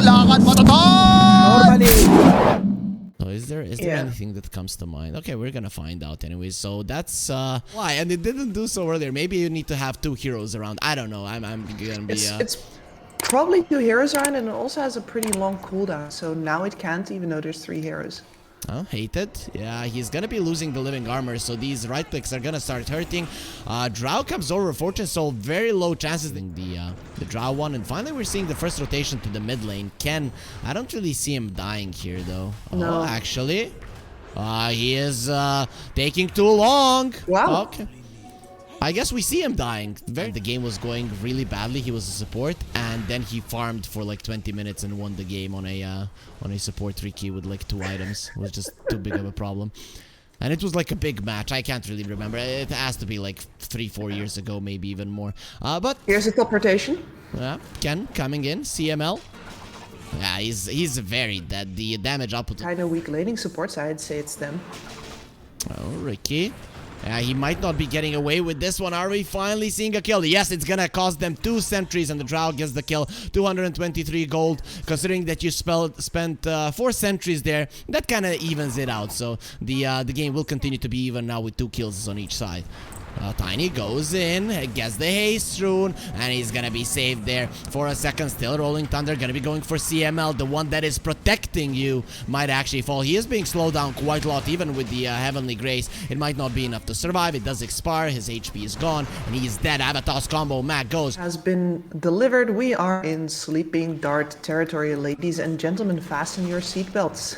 lakad matatak! Normally. So is there anything that comes to mind? Okay, we're gonna find out anyway. So that's why, and it didn't do so earlier. Maybe you need to have 2 heroes around. I don't know. I'm gonna be. It's probably 2 heroes around, and it also has a pretty long cooldown. So now it can't, even though there's 3 heroes. Oh, hated. Yeah, he's gonna be losing the living armor, so these right clicks are gonna start hurting. Drow comes over, Fortune Soul, very low chances in the Drow one, and finally we're seeing the first rotation to the mid lane. Ken, I don't really see him dying here though. No. Oh, actually, he is taking too long. Wow. Okay. I guess we see him dying. The game was going really badly. He was a support, and then he farmed for like 20 minutes and won the game on a support 3 key with like 2 items. It was just too big of a problem. And it was like a big match. I can't really remember. It has to be like 3-4 years ago, maybe even more. But Here's a top rotation. Ken coming in, CML. Yeah, he's very dead. The damage output. Kind of weak laning supports, I'd say it's them. Oh, Ricky. He might not be getting away with this one. Are we finally seeing a kill? Yes, it's gonna cost them 2 sentries, and the Drow gets the kill. 223 gold. Considering that you spent 4 sentries there, that kind of evens it out. So the game will continue to be even now with 2 kills on each side. Tiny goes in, gets the haste rune, and he's gonna be saved there for a second. Still rolling thunder, gonna be going for CML. The one that is protecting you might actually fall. He is being slowed down quite a lot, even with the Heavenly Grace. It might not be enough to survive. It does expire, his HP is gone, and he's dead. Avatar's combo, Mac goes. Has been delivered. We are in sleeping dart territory, ladies and gentlemen. Fasten your seatbelts.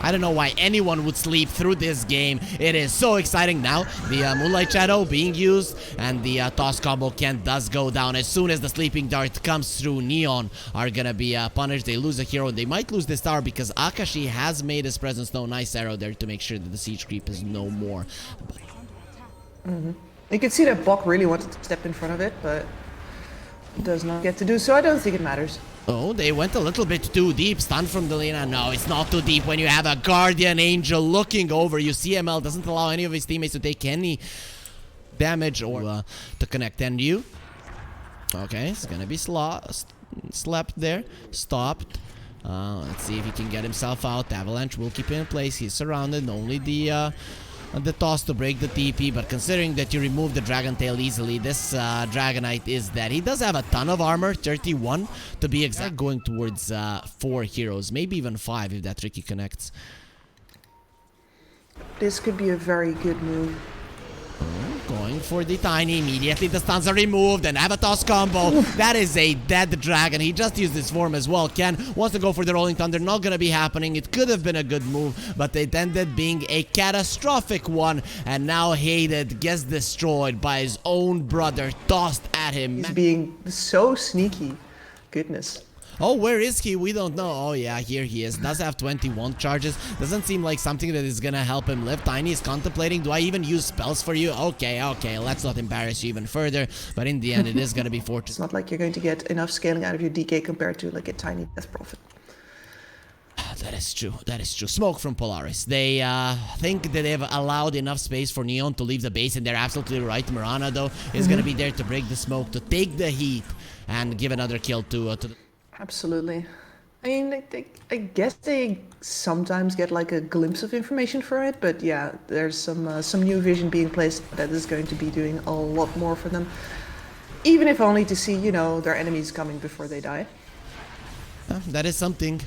I don't know why anyone would sleep through this game. It is so exciting now. The Moonlight Shadow being used, and the toss combo does go down. As soon as the Sleeping Dart comes through, Neon are gonna be punished. They lose a hero. They might lose this tower because Akashi has made his presence known. Nice arrow there to make sure that the siege creep is no more. You can see that Bok really wanted to step in front of it, but does not get to do so. I don't think it matters. Oh, they went a little bit too deep. Stun from the Lina. No, it's not too deep when you have a Guardian Angel looking over you. CML doesn't allow any of his teammates to take any damage or to connect. And you? Okay, it's gonna be slapped there. Stopped. Let's see if he can get himself out. Avalanche will keep him in place. He's surrounded. Only the toss to break the TP, but considering that you remove the Dragon Tail easily, this Dragonite is dead. He does have a ton of armor, 31 to be exact, going towards 4 heroes, maybe even 5 if that Ricky connects. This could be a very good move. Going for the Tiny. Immediately the stuns are removed, and Avatar's combo. That is a dead dragon. He just used his form as well. Ken wants to go for the Rolling Thunder. Not gonna be happening. It could have been a good move, but it ended being a catastrophic one. And now Hated gets destroyed by his own brother, tossed at him. He's being so sneaky. Goodness. Oh, where is he? We don't know. Oh, yeah, here he is. Does have 21 charges. Doesn't seem like something that is gonna help him live. Tiny is contemplating, do I even use spells for you? Okay, let's not embarrass you even further. But in the end, it is gonna be Fortune. It's not like you're going to get enough scaling out of your DK compared to like a tiny Death Prophet. That is true. That is true. Smoke from Polaris. They think that they've allowed enough space for Neon to leave the base, and they're absolutely right. Mirana, though, is gonna be there to break the smoke, to take the heat, and give another kill to the... Absolutely. I mean, I guess they sometimes get like a glimpse of information from it, but yeah, there's some new vision being placed that is going to be doing a lot more for them. Even if only to see, you know, their enemies coming before they die. That is something.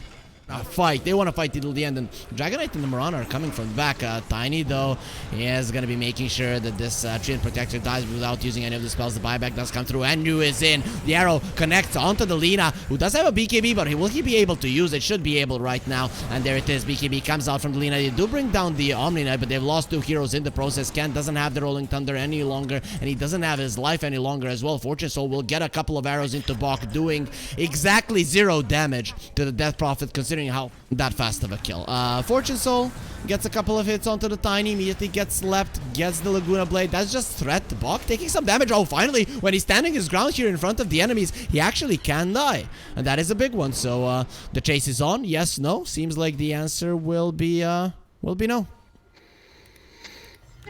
Fight. They want to fight till the end, and Dragonite and the Mirana are coming from the back. Tiny, though, he is going to be making sure that this Treant Protector dies without using any of the spells. The buyback does come through, and New is in. The arrow connects onto the Lina, who does have a BKB, but will he be able to use it? Should be able right now, and there it is. BKB comes out from the Lina. They do bring down the Omni Knight, but they've lost 2 heroes in the process. Ken doesn't have the Rolling Thunder any longer, and he doesn't have his life any longer as well. Fortune Soul will get a couple of arrows into Bok, doing exactly 0 damage to the Death Prophet, considering how that fast of a kill. Fortune Soul gets a couple of hits onto the Tiny, immediately gets slept, gets the Laguna Blade. That's just threat. Bok taking some damage. Oh, finally, when he's standing his ground here in front of the enemies, he actually can die. And that is a big one. So the chase is on. Yes, no. Seems like the answer will be no.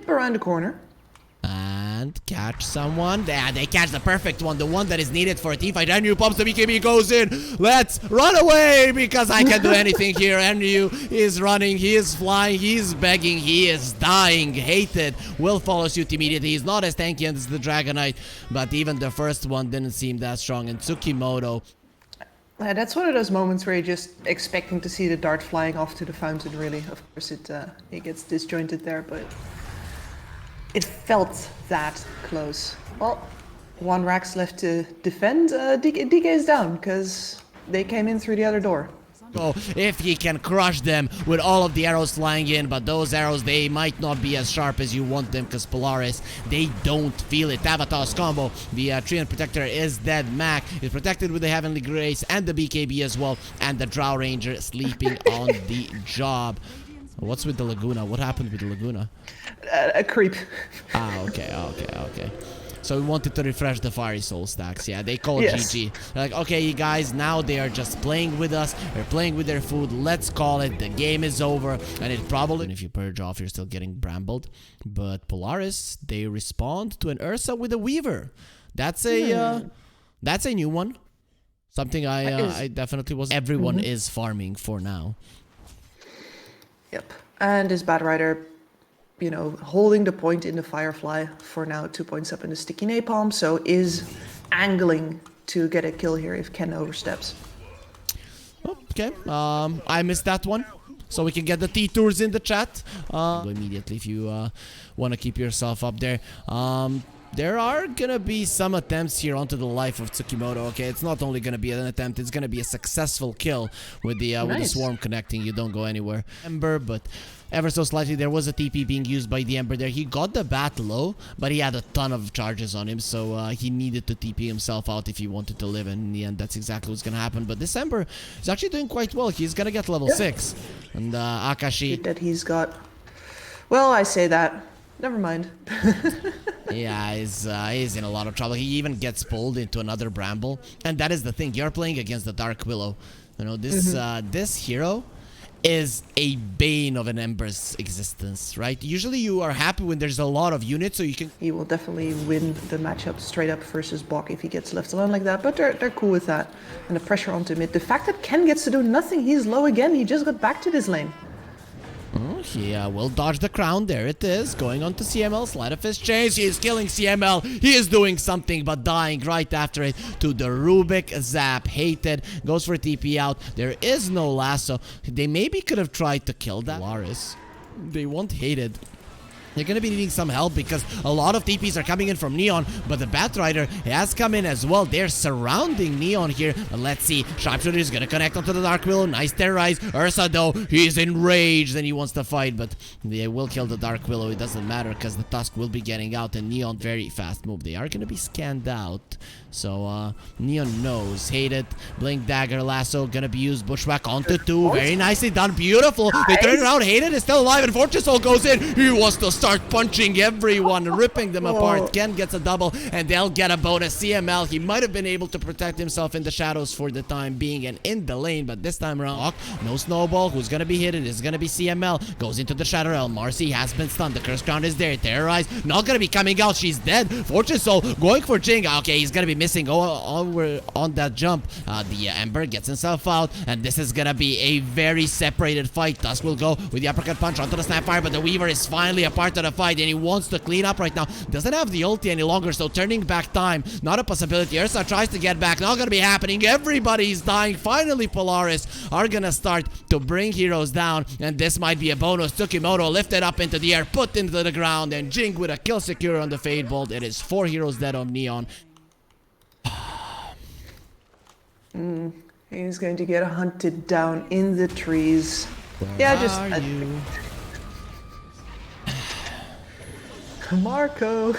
Around the corner. And catch someone. Yeah, they catch the perfect one, the one that is needed for a team fight. Enryu pumps the BKB, goes in. Let's run away because I can't do anything here. Enryu is running, he is flying, he is begging, he is dying. Hated will follow suit immediately. He's not as tanky as the Dragon Knight, but even the first one didn't seem that strong. And Tsukimoto. That's one of those moments where you're just expecting to see the dart flying off to the fountain, really. Of course, it gets disjointed there, but it felt that close. Well, one Rax left to defend. DK is down, because they came in through the other door. Oh, if he can crush them with all of the arrows flying in, but those arrows, they might not be as sharp as you want them, because Polaris, they don't feel it. Avatar's combo, the Treant Protector is dead. Mac is protected with the Heavenly Grace and the BKB as well, and the Drow Ranger sleeping on the job. What's with the Laguna? What happened with the Laguna? A creep. Ah, okay. So we wanted to refresh the Fiery Soul stacks. Yeah, they called GG. They're like, okay, you guys, now they are just playing with us. They're playing with their food. Let's call it. The game is over. And it probably, and if you purge off, you're still getting brambled. But Polaris, they respond to an Ursa with a Weaver. That's a new one. Something I definitely was. Everyone is farming for now. Yep. And his Bat Rider, you know, holding the point in the Firefly for now, 2 points up in the Sticky Napalm, so is angling to get a kill here if Ken oversteps. Okay, I missed that one. So we can get the T-Tours in the chat. Immediately if you want to keep yourself up there. There are gonna be some attempts here onto the life of Tsukimoto. Okay, it's not only gonna be an attempt, it's gonna be a successful kill with the swarm connecting. You don't go anywhere. Ember, but ever so slightly there was a TP being used by the Ember there. He got the bat low, but he had a ton of charges on him, so he needed to TP himself out if he wanted to live. And in the end, that's exactly what's gonna happen. But this Ember is actually doing quite well. He's gonna get level 6, and Akashi. That he's got. Well, I say that. Never mind. Yeah, he's in a lot of trouble. He even gets pulled into another bramble, and that is the thing. You're playing against the Dark Willow. You know, this this hero is a bane of an Ember's existence, right? Usually you are happy when there's a lot of units, so you can. He will definitely win the matchup straight up versus Bok if he gets left alone like that, but they're cool with that. And the pressure onto mid. The fact that Ken gets to do nothing, he's low again. He just got back to this lane. Oh, he will dodge the crown. There it is. Going on to CML. Sleight of his chains. He is killing CML. He is doing something but dying right after it to the Rubik Zap. Hated. Goes for TP out. There is no lasso. They maybe could have tried to kill that. Polaris. They want Hated. They're going to be needing some help because a lot of TPs are coming in from Neon, but the Batrider has come in as well. They're surrounding Neon here. But let's see. Sharpshooter is going to connect onto the Dark Willow. Nice terrorize. Ursa, though, he's enraged and he wants to fight, but they will kill the Dark Willow. It doesn't matter because the Tusk will be getting out, and Neon, very fast move. They are going to be scanned out. So, Neon knows. Hated. Blink Dagger Lasso. Gonna be used. Bushwhack onto 2. Very nicely done. Beautiful. They turn around. Hated is still alive, and Fortune Soul goes in. He wants to start punching everyone, ripping them apart. Ken gets a double, and they'll get a bonus. CML, he might have been able to protect himself in the shadows for the time being and in the lane, but this time around, no snowball. Who's gonna be hit? It is gonna be CML. Goes into the Shadow Realm. Marcy has been stunned. The Curse Crown is there. Terrorized. Not gonna be coming out. She's dead. Fortune Soul going for Jing. Okay, he's gonna be missing over on that jump. The Ember gets himself out, and this is gonna be a very separated fight. Tusk will go with the uppercut punch onto the Snapfire, but the Weaver is finally a part of the fight, and he wants to clean up right now. Doesn't have the ulti any longer, so turning back time, not a possibility. Ursa tries to get back, not gonna be happening. Everybody's dying. Finally, Polaris are gonna start to bring heroes down, and this might be a bonus. Tsukimoto lifted up into the air, put into the ground, and Jing with a kill secure on the Fade Bolt. It is 4 heroes dead on Neon. He's going to get hunted down in the trees. Where are you? Marco.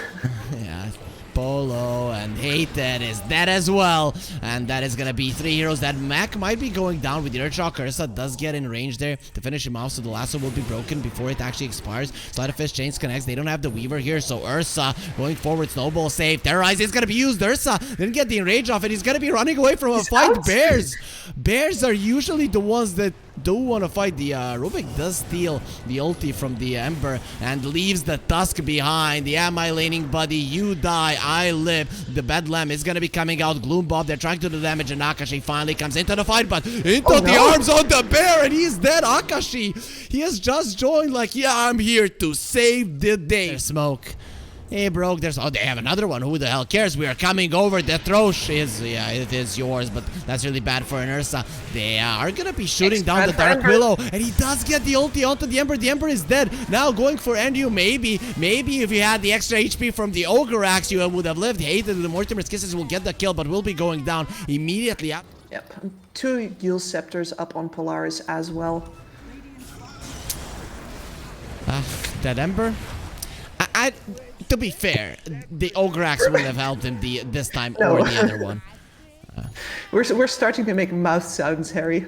Yeah, Polo and Hated is dead as well, and that is gonna be 3 heroes. That Mac might be going down with the Earthshock. Ursa does get in range there to finish him off, so the lasso will be broken before it actually expires. Sleight of Fist chains connects. They don't have the Weaver here, so Ursa going forward. Snowball save. Terrorize is gonna be used. Ursa didn't get the enrage off, and he's gonna be running away from a fight. Bears are usually the ones that do want to fight. The Rubik does steal the ulti from the Ember and leaves the Tusk behind. Yeah, my laning buddy, you die, I live. The Bedlam is going to be coming out. Gloom Bob, they're trying to do damage, and Akashi finally comes into the fight, but into the arms on the bear, and he's dead. Akashi, he has just joined like, yeah, I'm here to save the day. Smoke. Hey, bro, there's... Oh, they have another one. Who the hell cares? We are coming over. The Throsh is... Yeah, it is yours, but that's really bad for an Ursa. They are going to be shooting down the Dark Willow, and he does get the ulti onto the Ember. The Ember is dead. Now going for Enryu, maybe if you had the extra HP from the Ogre Axe, you would have lived. Hated the Mortimer's Kisses will get the kill, but will be going down immediately. Yep, 2 Gil Scepters up on Polaris as well. That Ember... to be fair, the Ogre Axe wouldn't have helped him this time or the other one. We're starting to make mouth sounds, Harry.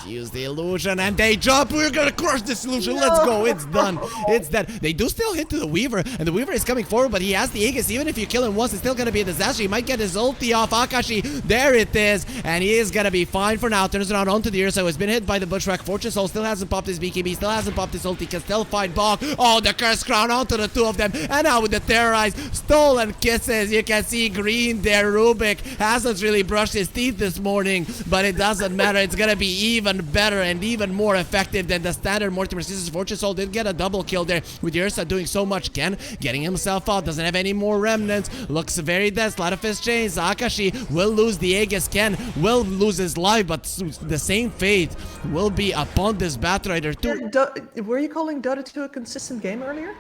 Use the illusion and they jump. We're gonna crush this illusion. Let's go. It's done. It's dead. They do still hit to the Weaver, and the Weaver is coming forward, but he has the Aegis. Even if you kill him once, it's still gonna be a disaster. He might get his ulti off. Akashi, there it is, and he is gonna be fine for now. Turns around onto the Ursa, has been hit by the Bushwhack. Fortune Soul still hasn't popped his BKB, still hasn't popped his ulti, can still fight Bog. Oh, the Curse Crown onto the 2 of them, and now with the Terrorize, Stolen Kisses. You can see green there. Rubik hasn't really brushed his teeth this morning, but it doesn't matter. It's gonna be even better and even more effective than the standard Mortimer's Kisses. Fortune Soul did get a double kill there with Ursa doing so much. Ken getting himself out, doesn't have any more remnants, looks very dead. Slide of his chains. Akashi will lose the Aegis. Ken will lose his life, but the same fate will be upon this Batrider too. Were you calling Dota 2 a consistent game earlier?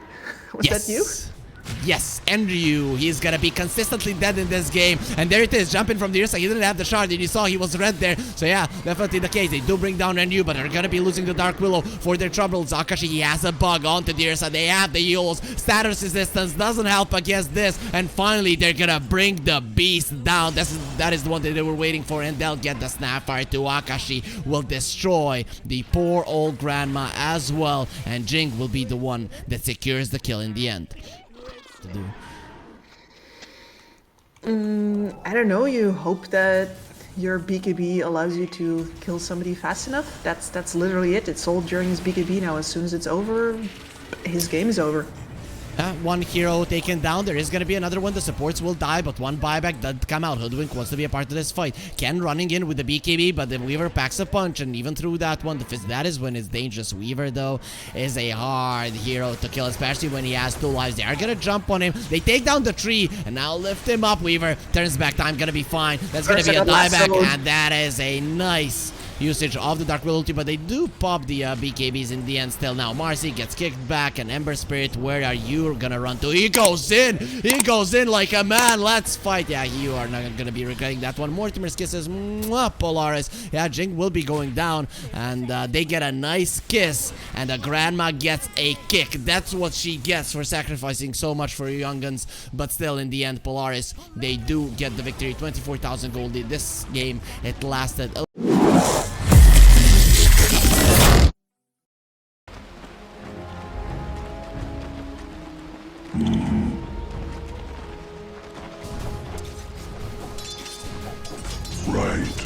Was that you? Yes, Enryu, he's gonna be consistently dead in this game. And there it is, jumping from the Ursa. He didn't have the shard, and you saw he was red there. So yeah, definitely the case. They do bring down Enryu, but they're gonna be losing the Dark Willow for their troubles. Akashi, he has a bug onto the Ursa. They have the Yules. Status resistance doesn't help against this. And finally, they're gonna bring the beast down. That is the one that they were waiting for, and they'll get the Snapfire to Akashi. Will destroy the poor old grandma as well. And Jing will be the one that secures the kill in the end. I don't know, you hope that your BKB allows you to kill somebody fast enough. That's literally it. It's sold during his BKB now. As soon as it's over, his game is over. One hero taken down. There is going to be another one. The supports will die, but one buyback did come out. Hoodwink wants to be a part of this fight. Ken running in with the BKB, but the Weaver packs a punch, and even through that one, that is when it's dangerous. Weaver, though, is a hard hero to kill, especially when he has 2 lives. They are going to jump on him. They take down the tree, and now lift him up. Weaver turns back time. Going to be fine. That's going to be a dieback, and that is a nice usage of the Dark Will ulti, but they do pop the BKBs in the end still. Now Marcy gets kicked back, and Ember Spirit, where are you gonna run to? He goes in like a man. Let's fight. Yeah, you are not gonna be regretting that one. Mortimer's Kisses. Mwah, Polaris. Yeah, Jing will be going down, and they get a nice kiss, and the grandma gets a kick. That's what she gets for sacrificing so much for young'uns, but still in the end, Polaris, they do get the victory. 24,000 gold. This game, it lasted Right.